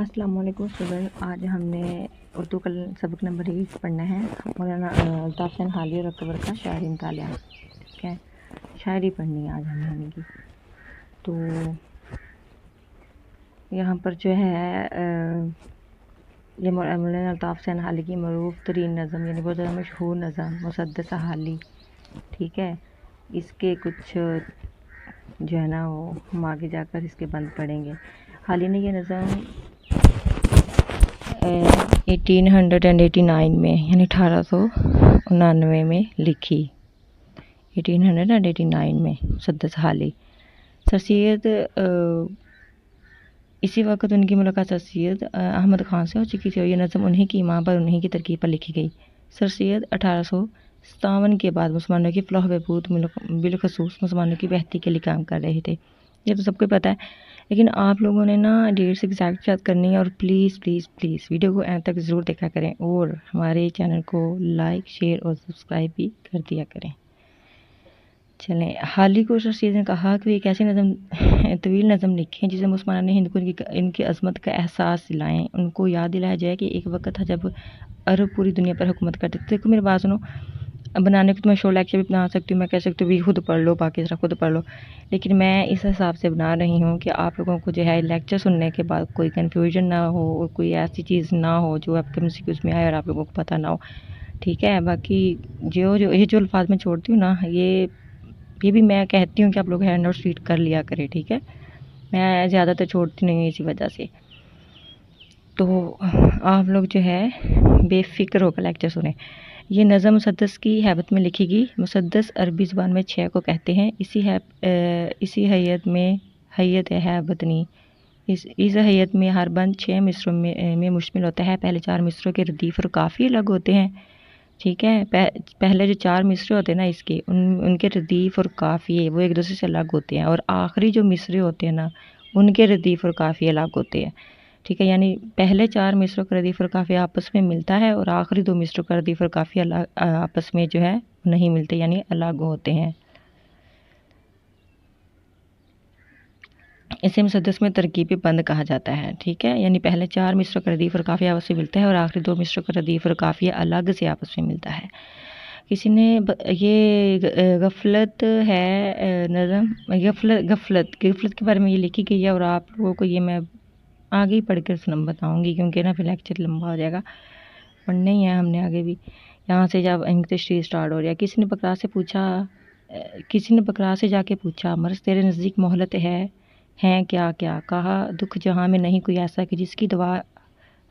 السلام علیکم اسٹوڈنٹ، آج ہم نے اردو کا سبق نمبر 20 پڑھنا ہے۔ مولانا الطاف حسین حالی اور اکبر کا شاعری مطالعہ، ٹھیک ہے، شاعری پڑھنی ہے آج ہم نے کی۔ تو یہاں پر جو ہے یہ مولانا الطاف حسین حالی کی معروف ترین نظم، یعنی بہت زیادہ مشہور نظم مسدس حالی، ٹھیک ہے۔ اس کے کچھ جو ہے نا وہ ہم آگے جا کر اس کے بند پڑھیں گے۔ حالی نے یہ نظم 1889 میں یعنی 1899 میں لکھی، 1889 میں مسدس حالی۔ سر سید اسی وقت ان کی ملاقات سر سید احمد خان سے ہو چکی تھی اور یہ نظم انہی کی ماں پر انہی کی ترکیب پر لکھی گئی۔ سر سید 1857 کے بعد مسلمانوں کی فلاح و بہبود بالخصوص مسلمانوں کی بہتری کے لیے کام کر رہے تھے، یہ تو سب کو پتہ ہے، لیکن آپ لوگوں نے نا ڈیٹس ایگزیکٹ یاد کرنی ہے اور پلیز پلیز پلیز ویڈیو کو اینڈ تک ضرور دیکھا کریں اور ہمارے چینل کو لائک شیئر اور سبسکرائب بھی کر دیا کریں۔ چلیں، حالی کو سر سید نے کہا کہ ایک ایسی نظم طویل نظم لکھیں جسے مسلمانان ہند کو ان کی عظمت کا احساس دلائیں، ان کو یاد دلایا جائے کہ ایک وقت تھا جب عرب پوری دنیا پر حکومت کرتے تھے۔ دیکھو میری بات سنو، بنانے کو تو میں شو لیکچر بھی بنا سکتی ہوں، میں کہہ سکتی ہوں بھی خود پڑھ لو، باقی طرح خود پڑھ لو، لیکن میں اس حساب سے بنا رہی ہوں کہ آپ لوگوں کو جو ہے لیکچر سننے کے بعد کوئی کنفیوژن نہ ہو اور کوئی ایسی چیز نہ ہو جو آپ کے مسکیوز میں آئے اور آپ لوگوں کو پتہ نہ ہو، ٹھیک ہے۔ باقی یہ جو الفاظ میں چھوڑتی ہوں نا، یہ بھی میں کہتی ہوں کہ آپ لوگ ہینڈ آؤٹ ریڈ کر لیا کریں، ٹھیک ہے، میں زیادہ تر چھوڑتی نہیں ہوں اسی وجہ سے۔ تو آپ لوگ جو ہے بے فکر ہو کر لیکچر سنیں۔ یہ نظم مسدس کی حیبت میں لکھی گئی۔ مسدس عربی زبان میں 6 کو کہتے ہیں۔ اسی حیت میں حیت حیبتنی، اس حیت میں ہر بند 6 مصروں میں مشتمل ہوتا ہے۔ پہلے 4 مصروں کے ردیف اور کافی الگ ہوتے ہیں، ٹھیک ہے۔ پہلے جو 4 مصرے ہوتے ہیں نا اس کے، ان کے ردیف اور کافی وہ ایک دوسرے سے الگ ہوتے ہیں، اور آخری جو مصرے ہوتے ہیں نا ان کے ردیف اور کافی الگ ہوتے ہیں، ٹھیک ہے۔ یعنی پہلے 4 مصروں کا ردیف اور کافی آپس میں ملتا ہے اور آخری 2 مصروں کا ردیف اور کافی آپس میں جو ہے نہیں ملتے، یعنی الگ ہوتے ہیں۔ اسے مسدس میں ترکیبی بند کہا جاتا ہے، ٹھیک ہے۔ یعنی پہلے 4 مصروں کا ردیف اور کافی آپس میں ملتا ہے اور آخری 2 مصروں کا ردیف اور کافی الگ سے آپس میں ملتا ہے۔ کسی نے یہ غفلت ہے نظم، غفلت کے بارے میں یہ لکھی گئی ہے، اور آپ لوگوں کو یہ میں آگے ہی پڑھ کر بتاؤں گی کیونکہ نا پھر لیکچر لمبا ہو جائے گا، پڑھنا ہی ہے ہم نے آگے بھی۔ یہاں سے جب انگلش اسٹارٹ ہو رہا ہے، کسی نے بکرا سے جا کے پوچھا، مرض تیرے نزدیک مہلت ہیں کیا کہا، دکھ جہاں میں نہیں کوئی ایسا کہ جس کی دوا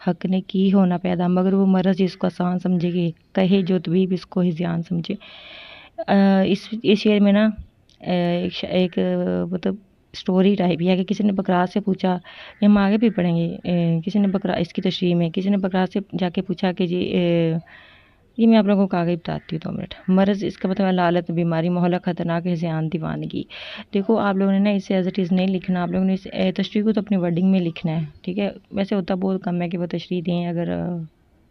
حق نے کی ہو نہ پیدا، مگر وہ مرض جس کو آسان سمجھے گی، کہے جو طبیب اس کو ہی زیان سمجھے۔ اس شعر میں نا ایک مطلب سٹوری ٹائپ ہے کہ کسی نے بکرا سے پوچھا، یہ ہم آگے بھی پڑھیں گے، کسی نے بکرا، اس کی تشریح میں کسی نے بکرا سے جا کے پوچھا کہ جی یہ میں آپ لوگوں کو آگے بتاتی ہوں 2 منٹ۔ مرض اس کا مطلب لالت، بیماری، مہلک، خطرناک، زیان، دیوانگی۔ دیکھو آپ لوگوں نے نا اسے ایز اٹ از نہیں لکھنا، آپ لوگوں نے اس تشریح کو تو اپنی ورڈنگ میں لکھنا ہے، ٹھیک ہے۔ ویسے ہوتا بہت کم ہے کہ وہ تشریح دیں، اگر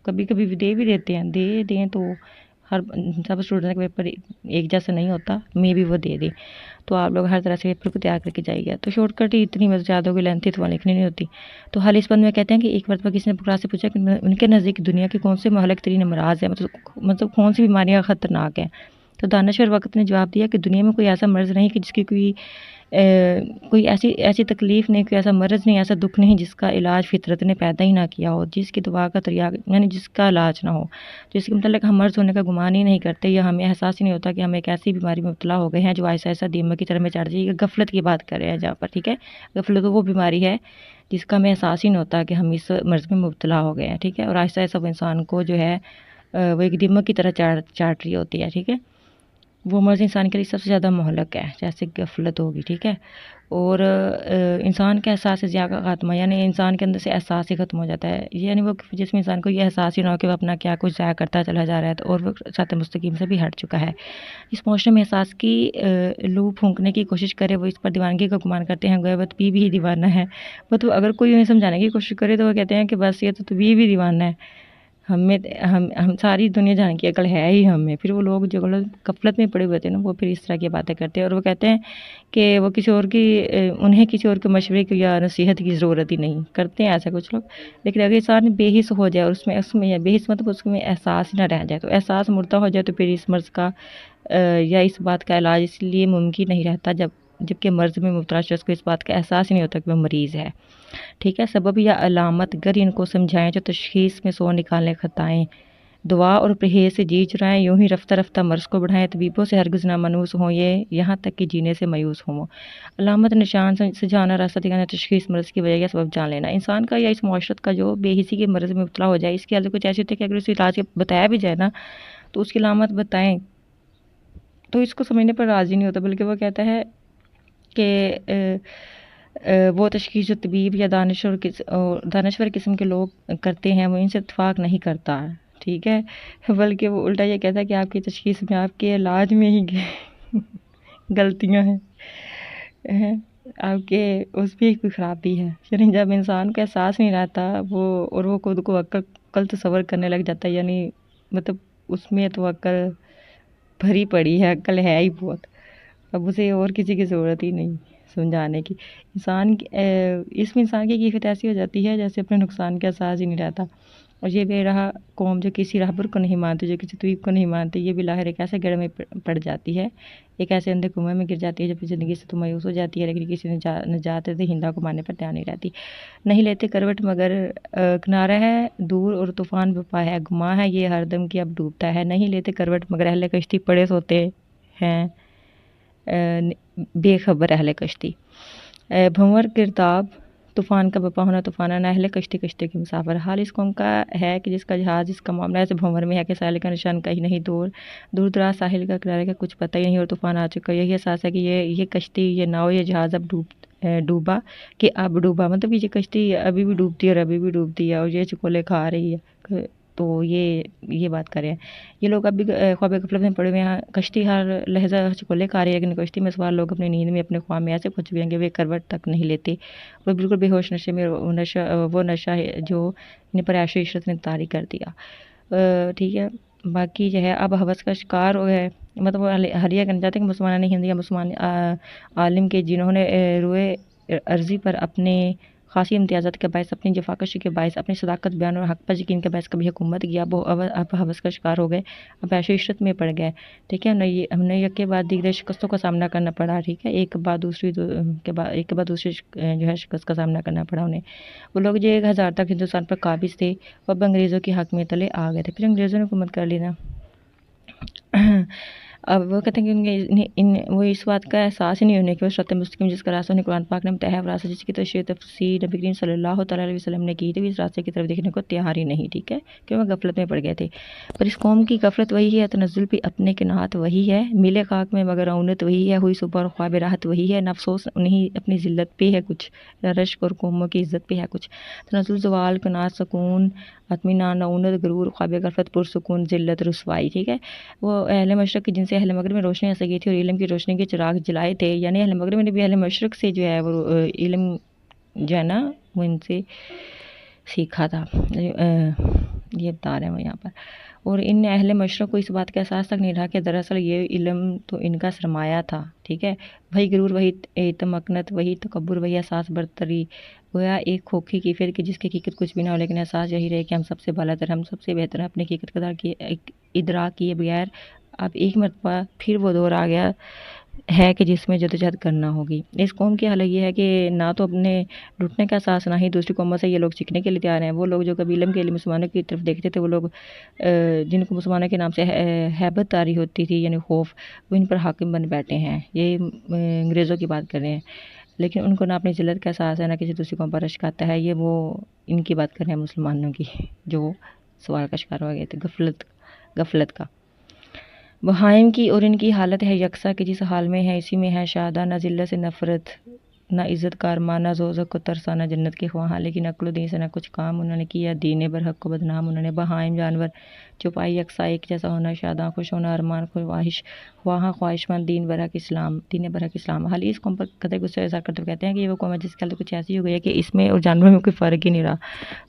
کبھی کبھی دے بھی دیتے ہیں، دیں تو ہر سب اسٹوڈنٹ کا پیپر ایک جیسا نہیں ہوتا، میں بھی وہ دے دیں، تو آپ لوگ ہر طرح سے پیپر کو تیار کر کے جائیے گا۔ تو شارٹ کٹ ہی اتنی زیادہ کوئی لینتھی تو لکھنی نہیں ہوتی۔ تو حال اس بند میں کہتے ہیں کہ ایک مرتبہ کسی نے بکرا سے پوچھا کہ ان کے نزدیک دنیا کے کون سے مہلک ترین امراض ہیں، مطلب کون سی بیماریاں خطرناک ہیں۔ تو دانشور وقت نے جواب دیا کہ دنیا میں کوئی ایسا مرض نہیں کہ جس کی کوئی ایسی تکلیف نہیں، کوئی ایسا مرض نہیں، ایسا دکھ نہیں جس کا علاج فطرت نے پیدا ہی نہ کیا ہو، جس کی دوا کا تریاق یعنی جس کا علاج نہ ہو، جس کے متعلق ہم مرض ہونے کا گمان ہی نہیں کرتے، یا ہمیں احساس ہی نہیں ہوتا کہ ہم ایک ایسی بیماری میں مبتلا ہو گئے ہیں جو آہستہ آہستہ دیمک کی طرح میں چڑھ جائے گی۔ غفلت کی بات کر رہے ہیں جہاں پر، ٹھیک ہے۔ غفلت وہ بیماری ہے جس کا ہمیں احساس ہی نہیں ہوتا کہ ہم اس مرض میں مبتلا ہو گئے ہیں، ٹھیک ہے، اور آہستہ آہستہ وہ انسان کو جو ہے وہ ایک دیمک کی طرح چاٹ رہی ہوتی ہے، ٹھیک ہے۔ وہ مرض انسان کے لیے سب سے زیادہ مہلک ہے، جیسے غفلت ہوگی، ٹھیک ہے۔ اور انسان کا احساس ضیاء کا خاتمہ، یعنی انسان کے اندر سے احساس ہی ختم ہو جاتا ہے، یعنی وہ جس میں انسان کو یہ احساس ہی نہ ہو کہ وہ اپنا کیا کچھ ضائع کرتا چلا جا رہا ہے، اور وہ ساتھ مستقیم سے بھی ہٹ چکا ہے۔ اس معاشرے میں احساس کی لو پھونکنے کی کوشش کرے، وہ اس پر دیوانگی کا گمان کرتے ہیں، گویا وہ طبیب ہی دیوانہ ہے۔ مطلب اگر کوئی انہیں سمجھانے کی کوشش کرے تو وہ کہتے ہیں کہ بس یہ تو طبیب ہی دیوانہ ہے، ہم ساری دنیا جان کی عقل ہے ہی ہمیں، پھر وہ لوگ جو غفلت میں پڑے ہوئے تھے نا، وہ پھر اس طرح کی باتیں کرتے ہیں، اور وہ کہتے ہیں کہ وہ کسی اور کی انہیں کسی اور کے مشورے کی یا نصیحت کی ضرورت ہی نہیں کرتے ہیں ایسا کچھ لوگ۔ لیکن اگر انسان بے حس ہو جائے اور اس میں بے حس مطلب اس میں احساس ہی نہ رہ جائے، تو احساس مردہ ہو جائے، تو پھر اس مرض کا یا اس بات کا علاج اس لیے ممکن نہیں رہتا جبکہ مرض میں مبتلا شخص کو اس بات کا احساس ہی نہیں ہوتا کہ وہ مریض ہے، ٹھیک ہے۔ سبب یا علامت گر ان کو سمجھائیں جو تشخیص میں سو نکالنے خطائیں، دعا اور پرہیز سے جی چرائیں، یوں ہی رفتہ رفتہ مرض کو بڑھائیں، طبیبوں سے ہرگز نہ مانوس ہوں یہ، یہاں تک کہ جینے سے مایوس ہوں وہ۔ علامت نشان سے جانا، راستہ دکھانا، تشخیص مرض کی وجہ یا سبب جان لینا۔ انسان کا یا اس معاشرت کا جو بے حسی کے مرض میں مبتلا ہو جائے، اس کی حالت کچھ ایسی ہوتی ہے کہ اگر اسے علاج بتایا بھی جائے نا، تو اس کی علامت بتائیں تو اس کو سمجھنے پر راضی نہیں ہوتا، بلکہ وہ کہتا ہے کہ وہ تشخیص جو طبیب یا دانشور قسم کے لوگ کرتے ہیں، وہ ان سے اتفاق نہیں کرتا، ٹھیک ہے، بلکہ وہ الٹا یہ کہتا ہے کہ آپ کی تشخیص میں، آپ کے علاج میں ہی غلطیاں ہیں، آپ کے اس بھی کوئی خرابی ہے۔ یعنی جب انسان کا احساس نہیں رہتا وہ خود کو عقل تصور کرنے لگ جاتا ہے، یعنی مطلب اس میں تو عقل بھری پڑی ہے، عقل ہے ہی بہت، اب اسے اور کسی کی ضرورت ہی نہیں سمجھانے کی۔ اس میں انسان کی کیفیت ایسی ہو جاتی ہے جیسے اپنے نقصان کا احساس ہی نہیں رہتا، اور یہ بے راہ قوم جو کسی راہبر کو نہیں مانتی، جو کسی طبیب کو نہیں مانتی، یہ بلاخر ایک ایسے گڑھ میں پڑ جاتی ہے، ایک ایسے اندھے کنویں میں گر جاتی ہے، جب زندگی سے تو مایوس ہو جاتی ہے، لیکن کسی نجات دہندہ کو ماننے پر تیار نہیں رہتی۔ نہیں لیتے کروٹ مگر کنارہ ہے دور اور طوفان بپا ہے، گماں ہے یہ ہر دم کی اب ڈوبتا ہے۔ نہیں لیتے کروٹ مگر اہل کشتی پڑے سوتے ہیں، بے خبر اہل کشتی۔ بھنور گرداب طوفان کا بپا ہونا طوفانہ نہ، اہل کشتی کشتی کے مسافر۔ حال اس قوم کا ہے کہ جس کا جہاز، جس کا معاملہ ایسے بھنور میں ہے کہ ساحل کا نشان کہیں نہیں، دور دراز ساحل کا کنارے کا کچھ پتہ ہی نہیں، اور طوفان آ چکا۔ یہی احساس ہے کہ یہ کشتی، یہ ناؤ، یہ جہاز اب ڈوبا کہ اب ڈوبا، مطلب یہ کشتی ابھی بھی ڈوبتی ہے اور ابھی بھی ڈوبتی ہے، اور یہ چکولے کھا رہی ہے، تو یہ بات کر رہے ہیں یہ لوگ۔ اب بھی خواب غفلت میں پڑے ہوئے ہیں، کشتی ہر لہجہ چکولے کھا رہی ہے، لیکن کشتی میں سوار لوگ اپنی نیند میں، اپنے خواب میں ایسے کھو چکے ہیں کہ وہ کروٹ تک نہیں لیتے، وہ بالکل بے ہوش نشے میں، وہ نشہ ہے جو انہیں پر عیش و عشرت نے طاری کر دیا، ٹھیک ہے۔ باقی جو ہے اب ہوس کا شکار ہو ہے، مطلب وہ حریہ کرنا چاہتے ہیں کہ مسلمان نہیں ہندی یا مسلمان عالم کے جنہوں نے روئے عرضی پر اپنے خاصی امتیازات کے باعث، اپنی جفاکشی کے باعث، اپنی صداقت بیان اور حق پر یقین کے باعث کبھی حکومت کیا، اب ہوس کا شکار ہو گئے، اب عیش و عشرت میں پڑ گئے، ٹھیک ہے۔ ہم نے یک کے بعد دیگر شکستوں کا سامنا کرنا پڑا، ٹھیک ہے، ایک کے بعد دوسری جو ہے شکست کا سامنا کرنا پڑا انہیں۔ وہ لوگ جو 1000 تک ہندوستان پر قابض تھے، وہ اب انگریزوں کی حاکمیت تلے آ گئے تھے، پھر انگریزوں نے حکومت کر لی نا۔ اب وہ کہتے ہیں کہ وہ اس بات کا احساس ہی نہیں ہونے کہ وہ صراط مستقیم جس کا راستہ انہیں قرآن پاک نے بتایا ہے، وہ راستہ جس کی تفسیر نبی کریم صلی اللہ تعالیٰ علیہ وسلم نے کی تھی، اس راستے کی طرف دیکھنے کو تیار ہی نہیں، ٹھیک ہے، کہ وہ غفلت میں پڑ گئے تھے۔ پر اس قوم کی غفلت وہی ہے، تنزل بھی اپنے قناعت وہی ہے، ملے خاک میں مگر اونت وہی ہے، ہوئی صبح اور خواب راحت وہی ہے، نہ افسوس انہیں اپنی ذلت پہ ہے کچھ، نہ رشک اور قوموں کی عزت پہ ہے کچھ۔ تنزل زوال قناعت سکون اطمینان اونت غرور خواب غفلت پرسکون ذلت رسوائی، ٹھیک ہے۔ وہ اہل مشرق کی جن سے اہل مغرب میں روشنی ایسے گئی تھی اور علم کی روشنی کے چراغ جلائے تھے، یعنی اہل مغرب نے بھی اہل مشرق سے جو ہے وہ علم جو ہے نا وہ ان سے سیکھا تھا، یہ بتا رہے ہیں وہ یہاں پر۔ اور ان اہل مشرق کو اس بات کا احساس تک نہیں رہا کہ دراصل یہ علم تو ان کا سرمایہ تھا، ٹھیک ہے۔ وہی غرور، وہی تمکنت، وہی تکبر، وہی احساس برتری، گویا ایک کھوکھی کیفیت کی جس کی حقیقت کچھ بھی نہ ہو، لیکن احساس یہی رہے کہ ہم سب سے بالا تر، ہم سب سے بہتر ہیں، اپنی حقیقت کا ادراک کیے بغیر اب ایک مرتبہ پھر وہ دور آ گیا ہے کہ جس میں جدوجہد کرنا ہوگی۔ اس قوم کی حالت یہ ہے کہ نہ تو اپنے لٹنے کا احساس، نہ ہی دوسری قوموں سے یہ لوگ سیکھنے کے لیے تیار ہیں۔ وہ لوگ جو کبھی علم کے لیے مسلمانوں کی طرف دیکھتے تھے، وہ لوگ جن کو مسلمانوں کے نام سے ہیبت طاری ہوتی تھی، یعنی خوف، وہ ان پر حاکم بن بیٹھے ہیں، یہ انگریزوں کی بات کر رہے ہیں، لیکن ان کو نہ اپنی ذلت کا احساس ہے، نہ کسی دوسری قوم پر رشک آتا ہے۔ یہ وہ ان کی بات کر رہے ہیں مسلمانوں کی، جو سوال کا شکار ہو گئے تھے، غفلت کا۔ بہائم کی اور ان کی حالت ہے یکساں کہ جس حال میں ہے اسی میں ہے شاداں، نہ ذلت سے نفرت، نہ عزت کارماں، نہ دوزخ کو ترساں، نہ جنت کے خواہاں، لیکن عقل و دین سے نہ کچھ کام انہوں نے کیا، دین برحق کو بدنام انہوں نے۔ بہائم جانور چوپائی یکساں ایک جیسا ہونا، شاداں خوش ہونا، ارمان خواہش وہاں خواہشمند، دین برحق اسلام حالی اس قوم پر قطعی غصہ اظہار کرتے ہوئے کہتے ہیں کہ یہ وہ قوم ہے جس کی حالت کچھ ایسی ہو گئی ہے کہ اس میں اور جانوروں میں کوئی فرق ہی نہیں رہا۔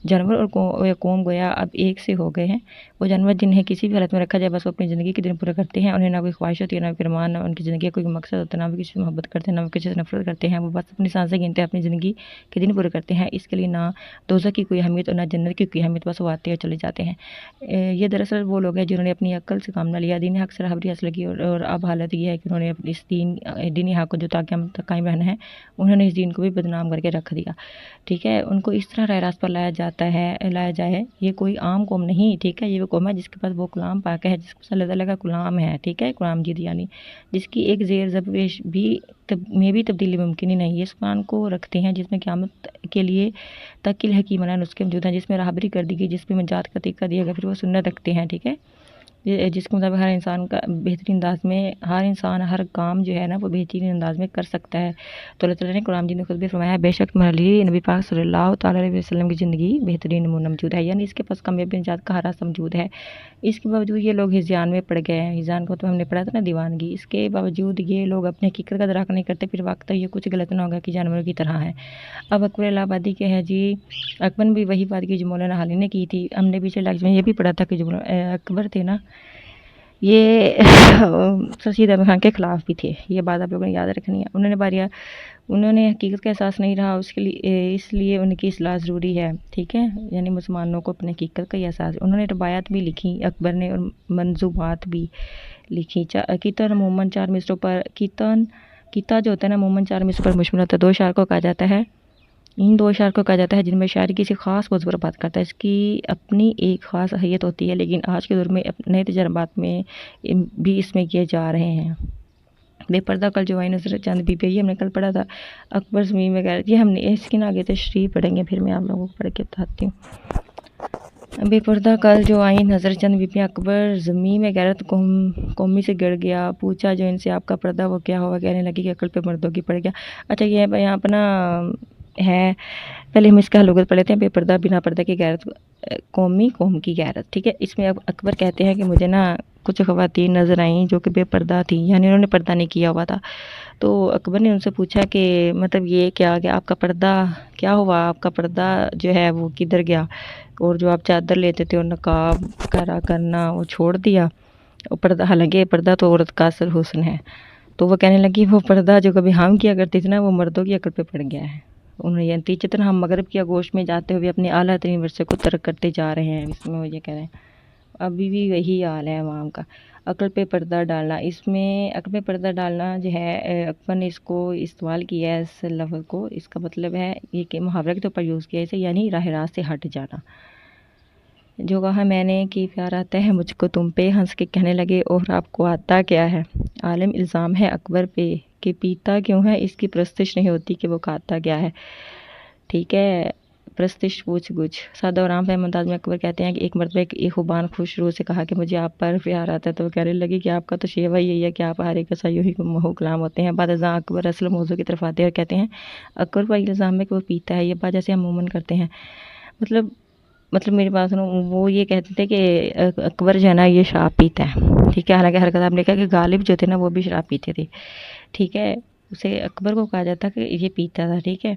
جانور اور قوم گویا اب ایک سے ہو گئے ہیں۔ وہ جانور جنہیں کسی بھی حالت میں رکھا جائے بس وہ اپنی زندگی کے دن پورے کرتے ہیں، انہیں نہ کوئی خواہش ہوتی ہے، نہ کوئی ارمان، نہ ان کی زندگی کا کوئی مقصد ہوتا ہے، نہ وہ کسی سے محبت کرتے ہیں، نہ وہ کسی سے نفرت کرتے ہیں، وہ بس اپنی سانسیں گنتے ہیں، اپنی زندگی کے دن پورے کرتے ہیں۔ اس کے لیے نہ دوزخ کی کوئی اہمیت اور نہ جنت کی کوئی اہمیت، بس وہ آتے اور چلے جاتے ہیں۔ یہ دراصل وہ لوگ ہیں جنہوں نے اپنی عقل سے کام نہ لیا، دین حق سے راہبری حاصل کی، اور اب حالت یہ ہے کہ انہوں نے اس دینی حق کو جو تا قیامت تک قائم رہنا ہے، انہوں نے اس دین کو بھی بدنام کر کے رکھ دیا۔ ٹھیک ہے، ان کو اس طرح راہ راست پر لایا جائے، یہ کوئی عام قوم نہیں، ٹھیک ہے، یہ وہ قوم ہے جس کے پاس وہ کلام پاک ہے، جس کے پاس اللہ تعالیٰ کا کلام ہے، ٹھیک ہے، کلام جدید یعنی جس کی ایک زیر زبریش میں بھی تبدیلی ممکن ہی نہیں ہے۔ اس قرآن کو رکھتے ہیں جس میں قیامت کے لیے تکل حکیمانہ نسخے موجود ہیں، جس میں راہبری کر دی گئی، جس میں نجات کا طریقہ دیا گیا، پھر وہ سنت رکھتے ہیں، ٹھیک ہے، جس کے مطابق ہر انسان کا بہترین انداز میں ہر انسان ہر کام جو ہے نا وہ بہترین انداز میں کر سکتا ہے۔ تو اللہ تعالیٰ نے قرآن جی نے خود بھی فرمایا ہے، بے شک تمہارے لیے نبی پاک صلی اللہ تعالیٰ علیہ وسلم کی زندگی بہترین نمونہ موجود ہے، یعنی اس کے پاس کامیابی نجات کا ہر راستہ موجود ہے۔ اس کے باوجود یہ لوگ ہذیان میں پڑ گئے ہیں۔ ہذیان کو تو ہم نے پڑھا تھا نا، دیوانگی۔ اس کے باوجود یہ لوگ اپنے حقیقت کا ادراک نہیں کرتے، پھر وقت یہ کچھ غلط نہ ہوگا کہ جانوروں کی طرح ہے۔ اب اکبر الہ آبادی کے ہے جی، اکبر نے بھی وہی بات کی جو مولانا حالی نے کی تھی۔ ہم نے پیچھے لیکچر میں یہ بھی پڑھا تھا کہ جو اکبر تھے نا، یہ سید احمد خان کے خلاف بھی تھے، یہ بات آپ لوگوں نے یاد رکھنی ہے۔ انہوں نے حقیقت کا احساس نہیں رہا، اس لیے ان کی اصلاح ضروری ہے، ٹھیک ہے، یعنی مسلمانوں کو اپنے حقیقت کا یہ احساس۔ انہوں نے روایات بھی لکھی اکبر نے، اور منظومات بھی لکھی۔ کیرتن عموماً 4 مصروں پر کیتا جو ہوتا ہے نا عموماً 4 مصروں پر مشتمل ہوتا ہے۔ 2 اشعار کو کہا جاتا ہے، ان 2 اشعار کو کہا جاتا ہے جن میں شاعری کسی خاص موضوع پر بات کرتا ہے۔ اس کی اپنی ایک خاص اہمیت ہوتی ہے، لیکن آج کے دور میں نئے تجربات میں بھی اس میں کیے جا رہے ہیں۔ بے پردہ کل جو آئی نظر چند بی پہ، یہ ہم نے کل پڑھا تھا۔ اکبر زمین میں غیرت، یہ ہم نے اس کی آگے تشریح پڑھیں گے، پھر میں آپ لوگوں کو پڑھ کے بتاتی ہوں۔ بے پردہ کل جو آئی نظر چند بی پہ، اکبر زمین میں غیرت قومی سے گڑ گیا، پوچھا جو ان سے آپ کا پردہ وہ کیا ہوا، کہنے لگی کہ عقل پہ مردوں کی پڑ گیا۔ اچھا، یہ یہاں اپنا ہے، پہلے ہم اس کا لغت پڑھ لیتے ہیں۔ بے پردہ بنا پردہ کی غیرت، قوم کی غیرت، ٹھیک ہے۔ اس میں اب اکبر کہتے ہیں کہ مجھے نا کچھ خواتین نظر آئیں جو کہ بے پردہ تھیں، یعنی انہوں نے پردہ نہیں کیا ہوا تھا۔ تو اکبر نے ان سے پوچھا کہ مطلب یہ کیا کہ آپ کا پردہ کیا ہوا، آپ کا پردہ جو ہے وہ کدھر گیا، اور جو آپ چادر لیتے تھے اور نقاب کرنا وہ چھوڑ دیا، پردہ، حالانکہ پردہ تو عورت کا اصل حسن ہے۔ تو وہ کہنے لگی وہ پردہ جو کبھی ہم کیا کرتی تھی نا وہ مردوں کی عقل پہ پڑ گیا ہے۔ انہوں نے نتیجتاً ہم مغرب کی آغوش میں جاتے ہوئے اپنے اعلیٰ ترین ورثے کو ترک کرتے جا رہے ہیں۔ اس میں وہ یہ کہہ رہے ہیں ابھی بھی وہی حال ہے عوام کا۔ عقل پہ پردہ ڈالنا، اس میں عقل پہ پردہ ڈالنا جو ہے، اکبر نے اس کو استعمال کیا ہے، اس لفظ کو، اس کا مطلب ہے یہ کہ محاورے کے طور پر یوز کیا اسے، یعنی راہ راست سے ہٹ جانا۔ جو کہا میں نے کہ پیار آتا ہے مجھ کو تم پہ، ہنس کے کہنے لگے اور آپ کو آتا کیا ہے۔ عالم الزام ہے اکبر پہ کہ پیتا کیوں ہے، اس کی پرستش نہیں ہوتی کہ وہ کھاتا کیا ہے، ٹھیک ہے، پرستش پوچھ گچھ۔ سادہ اور عام فہم انداز میں اکبر کہتے ہیں کہ ایک مرتبہ ایک خوبان خوش روح سے کہا کہ مجھے آپ پر پیار آتا ہے، تو وہ کہنے لگی کہ آپ کا تو شیوہ یہی ہے کہ آپ ہر ایک کا یوں ہی محو کلام ہوتے ہیں۔ بعد ازاں اکبر اصل موضوع کی طرف آتے ہیں اور کہتے ہیں اکبر پر الزام ہے کہ وہ پیتا ہے، یہ بات جیسے ہم عموماً کرتے ہیں، مطلب میری بات سنو، وہ یہ کہتے تھے کہ اکبر جو ہے نا یہ شراب پیتا ہے، ٹھیک ہے، حالانکہ ہر کتاب نے کہا کہ غالب جو تھے نا وہ بھی شراب پیتے تھے، ٹھیک ہے، اسے اکبر کو کہا جاتا کہ یہ پیتا تھا، ٹھیک ہے۔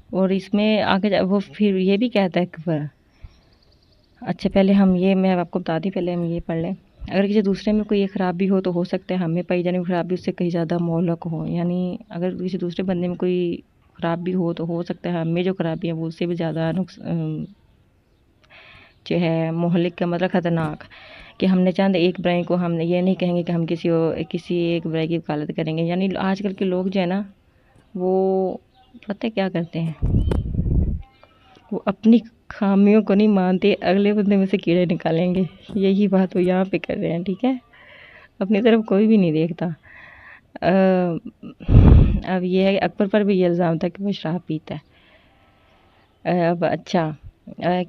اور اس میں آگے وہ پھر یہ بھی کہتا ہے اکبر، اچھا پہلے میں آپ کو بتا دی، پہلے ہم یہ پڑھ لیں۔ اگر کسی دوسرے میں کوئی خرابی ہو تو ہو سکتا ہے ہمیں پائی جانے کی خرابی اس سے کہیں زیادہ مہلک ہو، یعنی اگر کسی دوسرے بندے میں کوئی خرابی ہو تو ہو سکتا ہے ہمیں جو خرابی ہے وہ اس سے بھی زیادہ جو ہے مہلک کا مطلب خطرناک، کہ ہم نے چاند ایک برائی کو ہم یہ نہیں کہیں گے کہ ہم کسی ایک برائی کی وکالت کریں گے۔ یعنی آج کل کے لوگ جو ہے نا وہ پتہ کیا کرتے ہیں، وہ اپنی خامیوں کو نہیں مانتے، اگلے بندے میں سے کیڑے نکالیں گے، یہی بات وہ یہاں پہ کر رہے ہیں، ٹھیک ہے، اپنی طرف کوئی بھی نہیں دیکھتا۔ اب یہ ہے کہ اکبر پر بھی یہ الزام تھا کہ وہ شراب پیتا ہے۔ اب اچھا،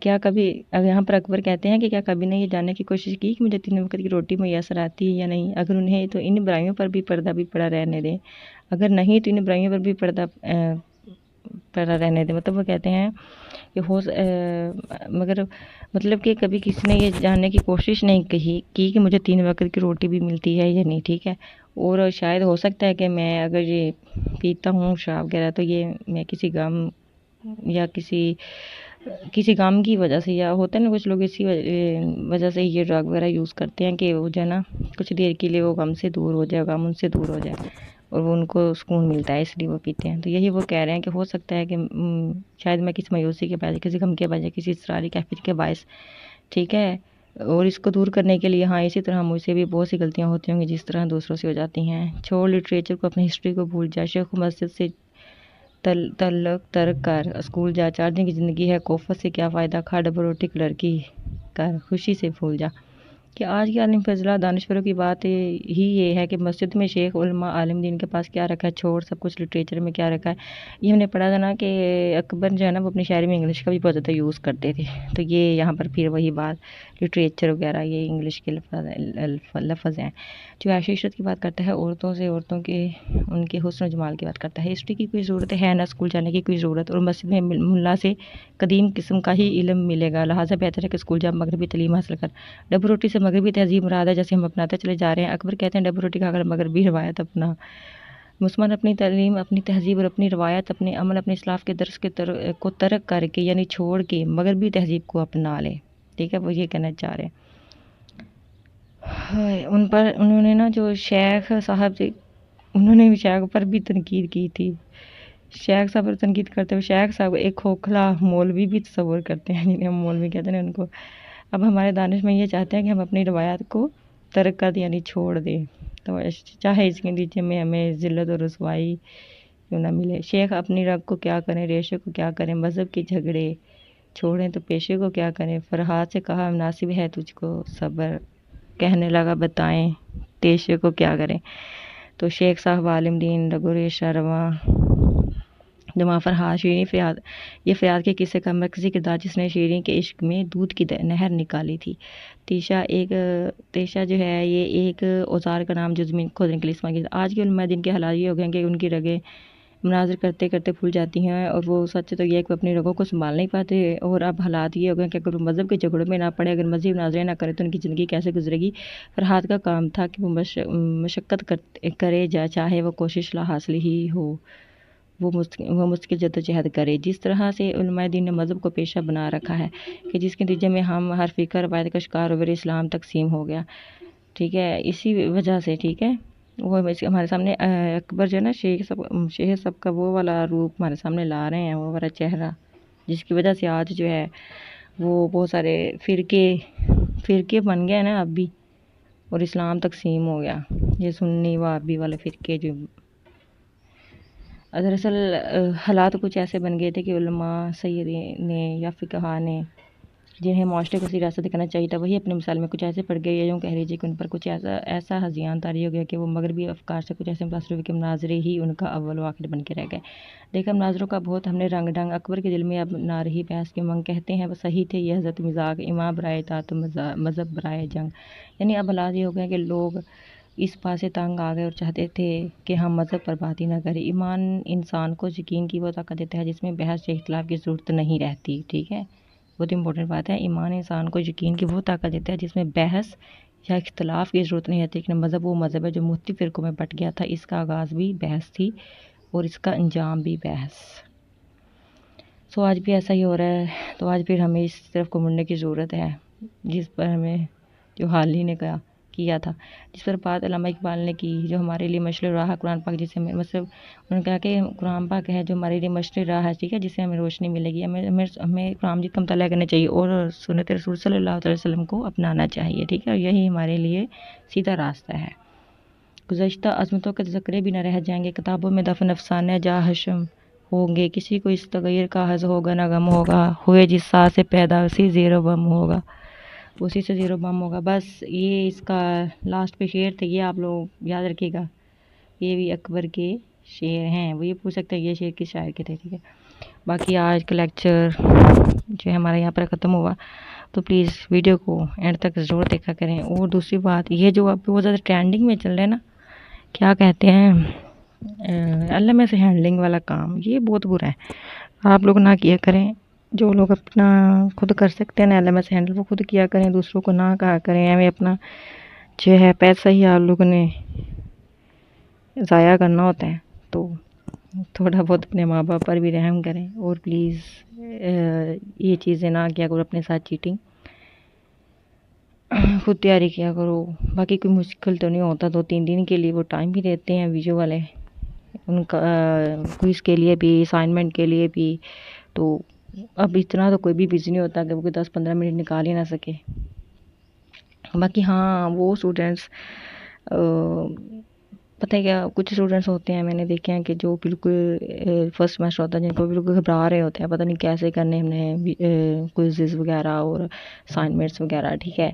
کیا کبھی یہاں پر اکبر کہتے ہیں کہ کیا کبھی نے یہ جاننے کی کوشش کی کہ مجھے 3 وقت کی روٹی میسر آتی ہے یا نہیں، اگر انہیں تو ان برائیوں پر بھی پردہ بھی پڑا رہنے دیں، اگر نہیں تو ان برائیوں پر بھی پردہ رہنے دیں۔ مطلب وہ کہتے ہیں کہ کہ مگر مطلب کہ کبھی کسی نے یہ جاننے کی کوشش نہیں کی کہ مجھے 3 وقت کی روٹی بھی ملتی ہے یا نہیں، ٹھیک ہے۔ اور شاید ہو سکتا ہے کہ میں اگر یہ پیتا ہوں شراب وغیرہ تو یہ میں کسی غم یا کسی کام کی وجہ سے، یا ہوتا ہے نا کچھ لوگ اسی وجہ سے یہ ڈرگ وغیرہ یوز کرتے ہیں کہ وہ جو ہے نا کچھ دیر کے لیے وہ غم سے دور ہو جائے، غم ان سے دور ہو جائے اور وہ ان کو سکون ملتا ہے، اس لیے وہ پیتے ہیں۔ تو یہی وہ کہہ رہے ہیں کہ ہو سکتا ہے کہ شاید میں کسی مایوسی کے باعث، کسی غم کے باعث، کسی اضطراری کیفیت کے باعث، ٹھیک ہے، اور اس کو دور کرنے کے لیے ہاں اسی طرح مجھ سے بھی بہت سی غلطیاں ہوتی ہوں گی جس طرح دوسروں سے ہو جاتی ہیں۔ چھوڑ لٹریچر کو، اپنی ہسٹری کو بھول جا، شیخ و مسجد سے تعلق ترک کر، اسکول جا، 4 دن کی زندگی ہے، کوفت سے کیا فائدہ، کھا ڈبل روٹی لڑکی کر، خوشی سے بھول جا۔ کہ آج کی عالم فضلہ دانشوروں کی بات ہی یہ ہے کہ مسجد میں شیخ علماء عالم دین کے پاس کیا رکھا ہے، چھوڑ سب کچھ لٹریچر میں کیا رکھا ہے۔ یہ ہم نے پڑھا تھا نا کہ اکبر جو ہے نا وہ اپنی شاعری میں انگلش کا بھی بہت زیادہ یوز کرتے تھے، تو یہ یہاں پر پھر وہی بات، لٹریچر وغیرہ یہ انگلش کے لفظ ہیں۔ جو عیش و عشرت کی بات کرتا ہے، عورتوں سے، عورتوں کے ان کے حسن و جمال کی بات کرتا ہے۔ ہسٹری کی کوئی ضرورت ہے نہ اسکول جانے کی کوئی ضرورت، اور مسجد میں ملا سے قدیم قسم کا ہی علم ملے گا، لہٰذا بہتر ہے کہ اسکول جا، مغربی تعلیم حاصل کر۔ ڈبل روٹی سے مغربی تہذیب مراد ہے جیسے ہم اپناتے چلے جا رہے ہیں۔ اکبر کہتے ہیں ڈبل روٹی کھا کر مغربی روایت اپنا۔ مسلمان اپنی تعلیم، اپنی تہذیب اور اپنی روایت، اپنے عمل، اپنے اسلاف کے درس کو ترک کر کے یعنی چھوڑ کے مغربی تہذیب کو اپنا لے، ٹھیک ہے، وہ یہ کہنا چاہ رہے ہیں۔ انہوں نے نا جو شیخ صاحب تھے، انہوں نے شیخ پر بھی تنقید کی تھی۔ شیخ صاحب پر تنقید کرتے ہوئے شیخ صاحب ایک کھوکھلا مولوی بھی تصور کرتے ہیں، جنہیں ہم مولوی کہتے ہیں ان کو۔ اب ہمارے دانش میں یہ چاہتے ہیں کہ ہم اپنی روایات کو ترک کر دیں یعنی چھوڑ دیں، تو چاہے اس کے نیچے میں ہمیں ذلت اور رسوائی کیوں نہ ملے۔ شیخ اپنی رگ کو کیا کریں، ریشے کو کیا کریں، مذہب کے جھگڑے چھوڑیں تو پیشے کو کیا کریں۔ فرحات سے کہا مناسب ہے تجھ کو صبر، کہنے لگا بتائیں پیشے کو کیا کریں۔ تو شیخ صاحب عالم دین، رگو ریشہ رواں جمع فرحات، شیریں فریاد، یہ فریاد کے قصے کا مرکزی کردار جس نے شیریں کے عشق میں دودھ کی نہر نکالی تھی۔ تیشہ جو ہے یہ ایک اوزار کا نام جو زمین کھودنے کے لیے استعمال کیا۔ آج کے علماء دین کے حالات یہ ہو گئے ہیں کہ ان کی رگیں مناظر کرتے کرتے پھول جاتی ہیں، اور وہ سچ تو یہ ہے کہ وہ اپنی رگوں کو سنبھال نہیں پاتے، اور اب حالات یہ ہو گئے ہیں کہ اگر وہ مذہب کے جھگڑوں میں نہ پڑے، اگر مذہبی مناظرے نہ کرے تو ان کی زندگی کیسے گزرے گی۔ فرحات کا کام تھا کہ وہ مشقت کرے، چاہے وہ کوشش لا حاصل ہی ہو، وہ مستقل جدوجہد کرے۔ جس طرح سے علماء دین نے مذہب کو پیشہ بنا رکھا ہے کہ جس کے نتیجے میں ہم ہر فقہ روایت کا شکار ہوئے، اسلام تقسیم ہو گیا، ٹھیک ہے، اسی وجہ سے، ٹھیک ہے، وہ ہمارے سامنے اکبر جو ہے نا شیخ سب کا وہ والا روپ ہمارے سامنے لا رہے ہیں، وہ والا چہرہ، جس کی وجہ سے آج جو ہے وہ بہت سارے فرقے بن گئے نا اب بھی، اور اسلام تقسیم ہو گیا، یہ سنی وہابی والے فرقے جو دراصل حالات کچھ ایسے بن گئے تھے کہ علماء سیدین نے یا فقہاء نے جنہیں معاشرے کو سیاست کرنا چاہیے تھا، وہی اپنی مثال میں کچھ ایسے پڑ گئے، یا یوں کہہ لیجیے کہ ان پر کچھ ایسا ہذیان طاری ہو گیا کہ وہ مغربی افکار سے کچھ ایسے متاثر ہوئے کہ مناظرے ہی ان کا اول و آخر بن کے رہ گئے۔ دیکھا مناظروں کا بہت ہم نے رنگ ڈنگ، اکبر کے دل میں اب نہ رہی بحث کی امنگ، کہتے ہیں وہ صحیح تھے یہ حضرت مزاق، امام برائے اطاعت مذہب برائے جنگ۔ یعنی اب حالات یہ ہو گئے کہ لوگ اس بات سے تنگ آ گئے اور چاہتے تھے کہ ہم مذہب پر بات ہی نہ کریں۔ ایمان انسان کو یقین کی وہ طاقت دیتا ہے جس میں بحث یا اختلاف کی ضرورت نہیں رہتی، ٹھیک ہے، بہت امپورٹنٹ بات ہے۔ ایمان انسان کو یقین کی وہ طاقت دیتا ہے جس میں بحث یا اختلاف کی ضرورت نہیں رہتی، لیکن مذہب وہ مذہب ہے جو مختلف فرقوں میں بٹ گیا تھا، اس کا آغاز بھی بحث تھی اور اس کا انجام بھی بحث۔ آج بھی ایسا ہی ہو رہا ہے، تو آج پھر ہمیں اس طرف کو مڑنے کی ضرورت ہے، جس پر ہمیں جو حال ہی نے کیا تھا، جس پر بات علامہ اقبال نے کی، جو ہمارے لیے مشعل راہ قرآن پاک، جسے مطلب انہوں نے کہا کہ قرآن پاک ہے جو ہمارے لیے مشعل راہ ہے، ٹھیک ہے، جس سے ہمیں روشنی ملے گی، ہمیں قرآن مجید کا مطالعہ کرنا چاہیے اور سنت رسول صلی اللہ علیہ وسلم کو اپنانا چاہیے، ٹھیک ہے، اور یہی ہمارے لیے سیدھا راستہ ہے۔ گزشتہ عظمتوں کے تذکرے بھی نہ رہ جائیں گے، کتابوں میں دفن افسانے جا حشم ہوں گے، کسی کو اس تغیر کا حظ ہوگا نہ غم ہوگا، ہوئے جس ساتھ سے پیدا اسی زیر و بم ہوگا، اسی سے زیر و بم ہوگا۔ بس یہ اس کا لاسٹ پہ شعر تھے، یہ آپ لوگ یاد رکھیے گا، یہ بھی اکبر کے شعر ہیں، وہ یہ پوچھ سکتے ہیں یہ شعر کس شاعر کے تھے، ٹھیک ہے۔ باقی آج کا لیکچر جو ہمارا یہاں پر ختم ہوا، تو پلیز ویڈیو کو اینڈ تک ضرور دیکھا کریں۔ اور دوسری بات یہ جو اب بہت زیادہ ٹرینڈنگ میں چل رہے ہیں نا، کیا کہتے ہیں اللہ میں سے ہینڈلنگ والا کام، یہ بہت برا ہے، آپ لوگ نہ کیا کریں، جو لوگ اپنا خود کر سکتے ہیں نا LMS ہینڈل وہ خود کیا کریں، دوسروں کو نہ کہا کریں ہمیں اپنا جو ہے پیسہ ہی آپ لوگوں نے ضائع کرنا ہوتا ہے، تو تھوڑا بہت اپنے ماں باپ پر بھی رحم کریں، اور پلیز یہ چیزیں نہ کیا کرو اپنے ساتھ چیٹنگ، خود تیاری کیا کرو۔ باقی کوئی مشکل تو نہیں ہوتا، 2-3 دن کے لیے وہ ٹائم بھی دیتے ہیں ویڈیو والے ان کا کوئز کے لیے بھی، اسائنمنٹ کے لیے بھی، تو اب اتنا تو کوئی بھی بزی نہیں ہوتا کہ وہ 10-15 منٹ نکال ہی نہ سکے۔ باقی ہاں وہ اسٹوڈنٹس پتہ ہے کیا، کچھ اسٹوڈنٹس ہوتے ہیں میں نے دیکھے ہیں کہ جو بالکل فرسٹ سیمسٹر ہوتا ہے جن کو بالکل گھبرا رہے ہوتے ہیں، پتہ نہیں کیسے کرنے ہم نے کوئزز وغیرہ اور اسائنمنٹس وغیرہ، ٹھیک ہے۔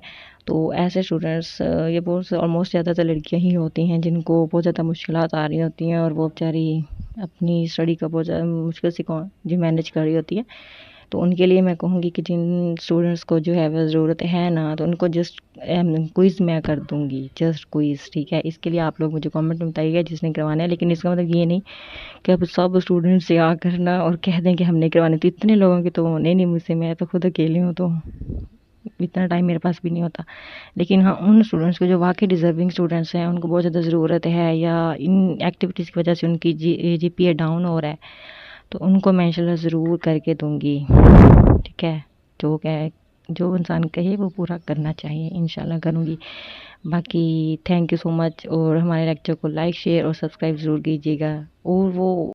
تو ایسے اسٹوڈنٹس یہ بہت آلموسٹ زیادہ تر لڑکیاں ہی ہوتی ہیں جن کو بہت زیادہ مشکلات آ رہی ہوتی ہیں، اور وہ بیچاری اپنی اسٹڈی کا بہت زیادہ مشکل سے جو مینیج کر رہی ہوتی ہے، تو ان کے لیے میں کہوں گی کہ جن اسٹوڈنٹس کو جو ہے وہ ضرورت ہے نا، تو ان کو جسٹ کوئز میں کر دوں گی، جسٹ کوئز، ٹھیک ہے۔ اس کے لیے آپ لوگ مجھے کامنٹ میں بتائیے گا جس نے کروانا ہے، لیکن اس کا مطلب یہ نہیں کہ اب سب اسٹوڈنٹس سے آ کرنا اور کہہ دیں کہ ہم نے کروانے، تو اتنے لوگوں کی تو ہونے نہیں مجھ سے، میں تو خود اکیلی ہوں، تو اتنا ٹائم میرے پاس بھی نہیں ہوتا۔ لیکن ہاں ان اسٹوڈنٹس کو جو واقعی ڈیزرونگ اسٹوڈنٹس ہیں، ان کو بہت زیادہ ضرورت ہے، یا ان ایکٹیویٹیز کی وجہ سے ان کی جی پی اے ڈاؤن ہو رہا ہے، تو ان کو میں انشاءاللہ ضرور کر کے دوں گی، ٹھیک ہے۔ جو انسان کہے وہ پورا کرنا چاہیے، انشاءاللہ کروں گی۔ باقی تھینک یو سو مچ، اور ہمارے لیکچر کو لائک، شیئر اور سبسکرائب ضرور کیجیے گا، اور وہ